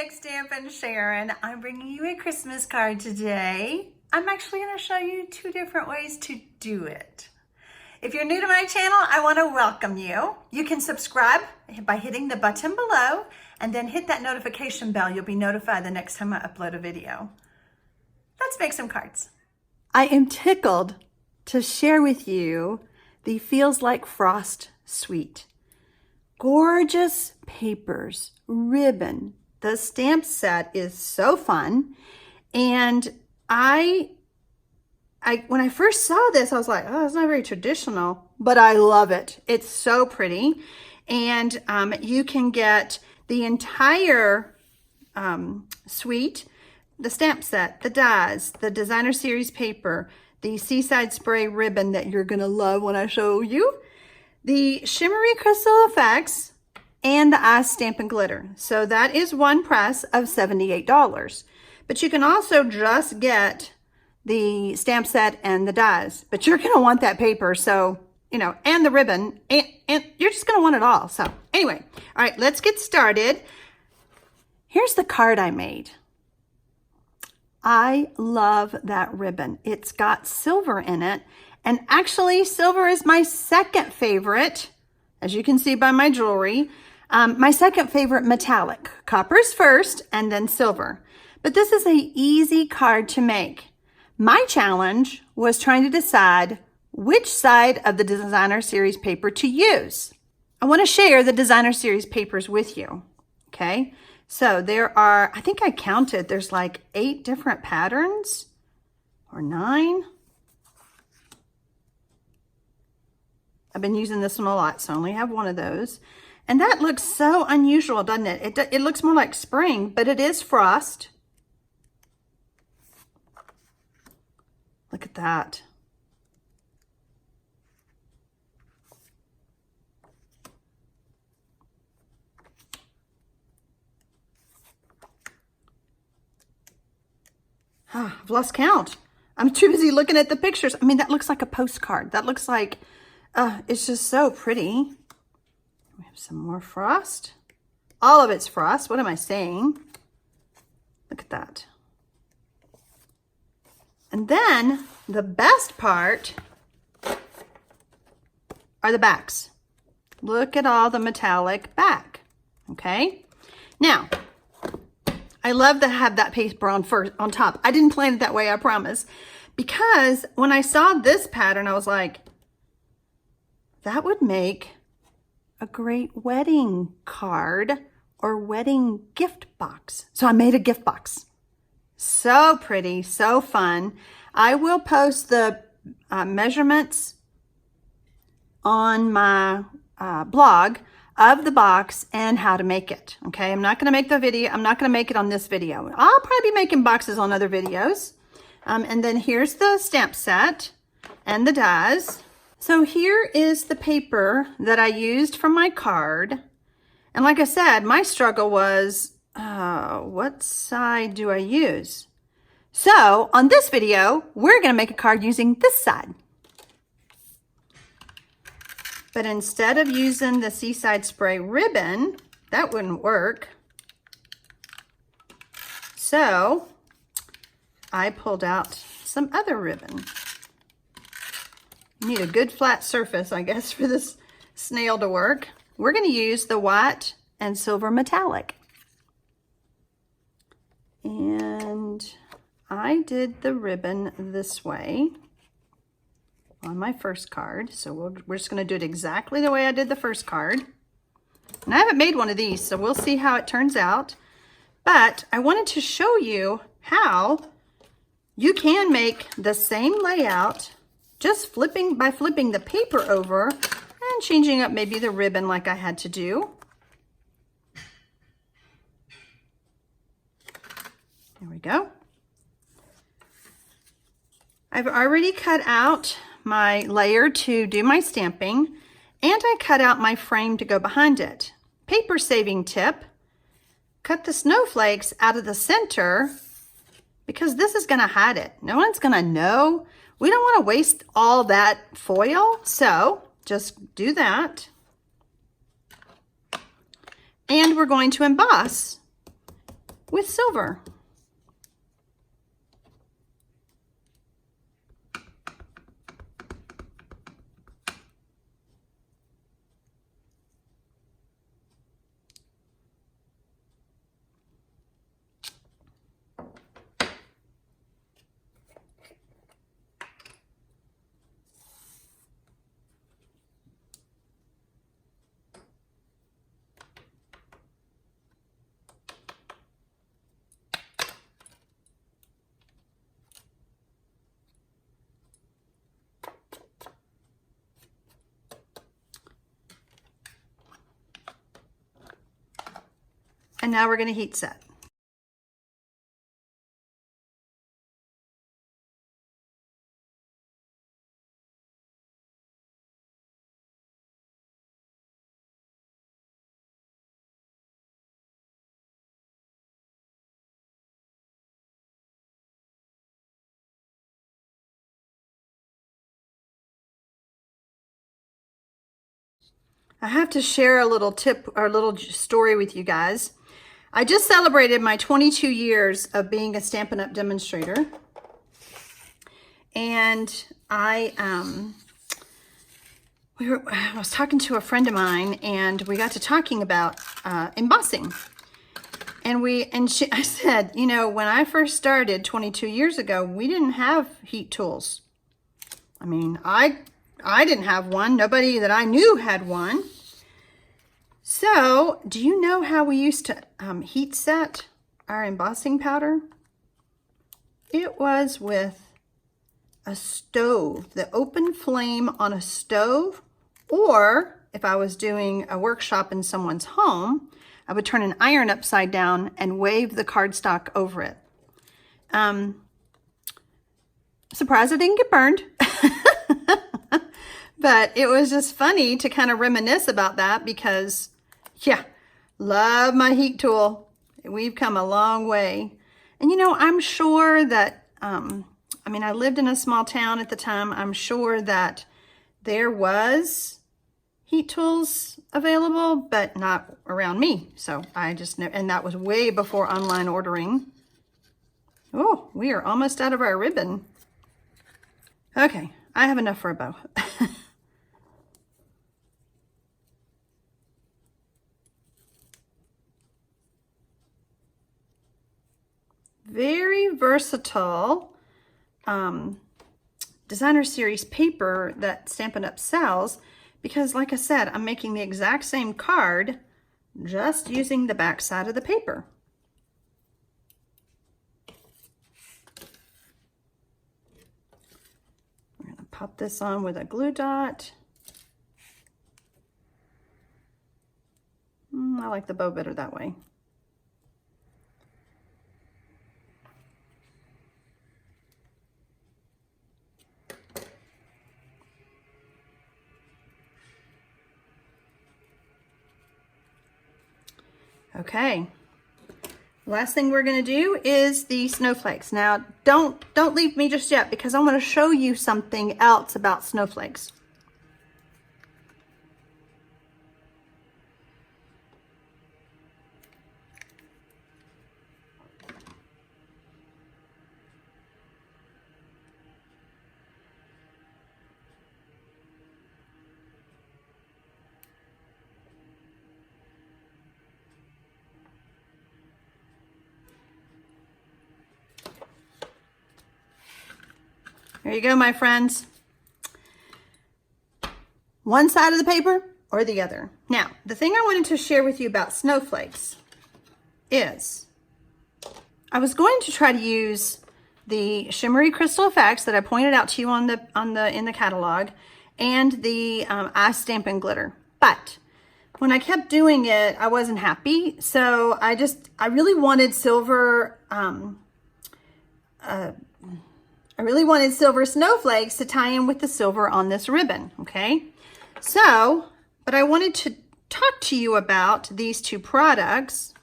TxStampin Sharon. I'm bringing you a Christmas card today. I'm actually going to show you two different ways to do it. If you're new to my channel, I want to welcome you. You can subscribe by hitting the button below and then hit that notification bell. You'll be notified the next time I upload a video. Let's make some cards. I am tickled to share with you the Feels Like Frost Suite. Gorgeous papers, ribbon. The stamp set is so fun. And when I first saw this, I was like, oh, it's not very traditional, but I love it. It's so pretty. And you can get the entire suite, the stamp set, the dies, the designer series paper, the seaside spray ribbon that you're gonna love when I show you, the shimmery crystal effects, and the ice Stampin' Glitter. So that is one press of $78. But you can also just get the stamp set and the dies. But you're gonna want that paper, so, you know, and the ribbon, and you're just gonna want it all. So anyway, all right, let's get started. Here's the card I made. I love that ribbon. It's got silver in it. And actually, silver is my second favorite, as you can see by my jewelry. My second favorite metallic. Copper's first, and then silver. But this is an easy card to make. My challenge was trying to decide which side of the designer series paper to use. I want to share the designer series papers with you, okay? So there are, I think I counted, there's like 8 different patterns, or 9. I've been using this one a lot, so I only have one of those. And that looks so unusual, doesn't it? It looks more like spring, but it is frost. Look at that. I've lost count. I'm too busy looking at the pictures. I mean, that looks like a postcard. That looks like, it's just so pretty. We have some more frost. All of it's frost. What am I saying? Look at that. And then the best part are the backs. Look at all the metallic back. Okay. Now, I love to have that paper on top. I didn't plan it that way, I promise. Because when I saw this pattern, I was like, that would make a great wedding card or wedding gift box. So I made a gift box. So pretty, so fun. I will post the measurements on my blog of the box and how to make it. Okay, I'm not going to make the video. I'm not going to make it on this video. I'll probably be making boxes on other videos. And then here's the stamp set and the dies. So here is the paper that I used for my card. And like I said, my struggle was, what side do I use? So on this video, we're going to make a card using this side. But instead of using the seaside spray ribbon, that wouldn't work. So I pulled out some other ribbon. You need a good flat surface, I guess, for this snail to work. We're going to use the white and silver metallic. And I did the ribbon this way on my first card. So we're just going to do it exactly the way I did the first card. And I haven't made one of these, so we'll see how it turns out. But I wanted to show you how you can make the same layout just by flipping the paper over and changing up maybe the ribbon like I had to do. There we go. I've already cut out my layer to do my stamping, and I cut out my frame to go behind it. Paper saving tip, cut the snowflakes out of the center because this is going to hide it. No one's going to know. We don't want to waste all that foil, so just do that. And we're going to emboss with silver. And now we're going to heat set. I have to share a little tip or a little story with you guys. I just celebrated my 22 years of being a Stampin' Up! Demonstrator. And I was talking to a friend of mine, and we got to talking about embossing. And I said, you know, when I first started 22 years ago, we didn't have heat tools. I mean, I didn't have one. Nobody that I knew had one. So, do you know how we used to heat set our embossing powder? It was with a stove, the open flame on a stove, or if I was doing a workshop in someone's home, I would turn an iron upside down and wave the cardstock over it. Surprised I didn't get burned. But it was just funny to kind of reminisce about that because, yeah, love my heat tool. We've come a long way. And, you know, I'm sure that, I mean, I lived in a small town at the time. I'm sure that there was heat tools available, but not around me. So I just know, and that was way before online ordering. Oh, we are almost out of our ribbon. Okay, I have enough for a bow. Very versatile designer series paper that Stampin' Up! Sells, because like I said, I'm making the exact same card, just using the back side of the paper. We're going to pop this on with a glue dot. I like the bow better that way. Okay, last thing we're going to do is the snowflakes. Now, don't leave me just yet, because I want to show you something else about snowflakes. There you go, my friends. One side of the paper or the other. Now, the thing I wanted to share with you about snowflakes is I was going to try to use the shimmery crystal effects that I pointed out to you in the catalog, and the TxStampin glitter. But when I kept doing it, I wasn't happy. So I really wanted silver. I really wanted silver snowflakes to tie in with the silver on this ribbon, okay? So, but I wanted to talk to you about these two products.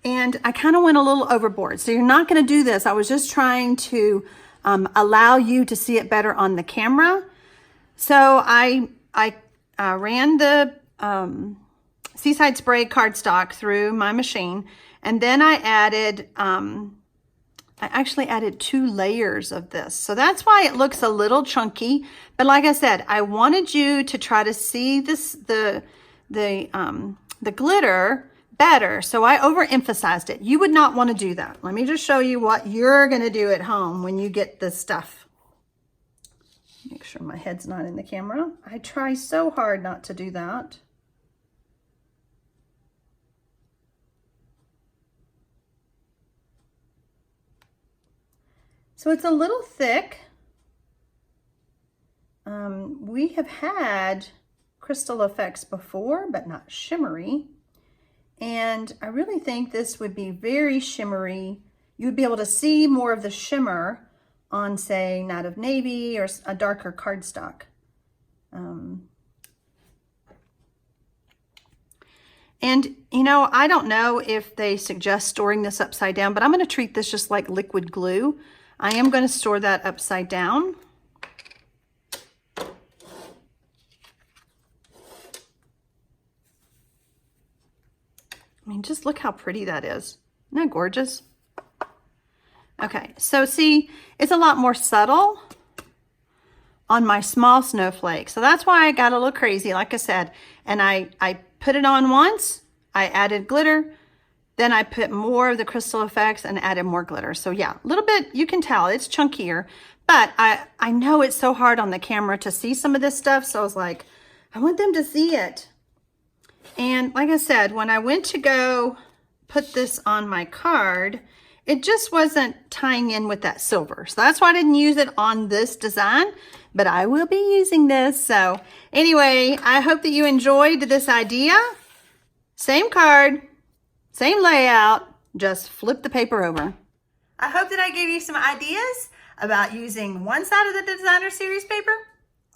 And I kind of went a little overboard. So you're not going to do this. I was just trying to allow you to see it better on the camera. So I ran the Seaside Spray cardstock through my machine. And then I added, I actually added 2 layers of this. So that's why it looks a little chunky. But like I said, I wanted you to try to see this, the glitter better. So I overemphasized it. You would not want to do that. Let me just show you what you're going to do at home when you get this stuff. Make sure my head's not in the camera. I try so hard not to do that. So it's a little thick. We have had crystal effects before, but not shimmery. And I really think this would be very shimmery. You would be able to see more of the shimmer on, say, Night of Navy or a darker cardstock. And, you know, I don't know if they suggest storing this upside down, but I'm going to treat this just like liquid glue. I am going to store that upside down. I mean, just look how pretty that is. Isn't that gorgeous? Okay, so see, it's a lot more subtle on my small snowflake. So that's why I got a little crazy, like I said. And I put it on once, I added glitter, then I put more of the crystal effects and added more glitter. So yeah, a little bit, you can tell it's chunkier, but I know it's so hard on the camera to see some of this stuff. So I was like, I want them to see it. And like I said, when I went to go put this on my card, it just wasn't tying in with that silver. So that's why I didn't use it on this design, but I will be using this. So anyway, I hope that you enjoyed this idea. Same card, same layout, just flip the paper over. I hope that I gave you some ideas about using one side of the designer series paper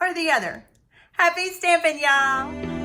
or the other. Happy stamping, y'all.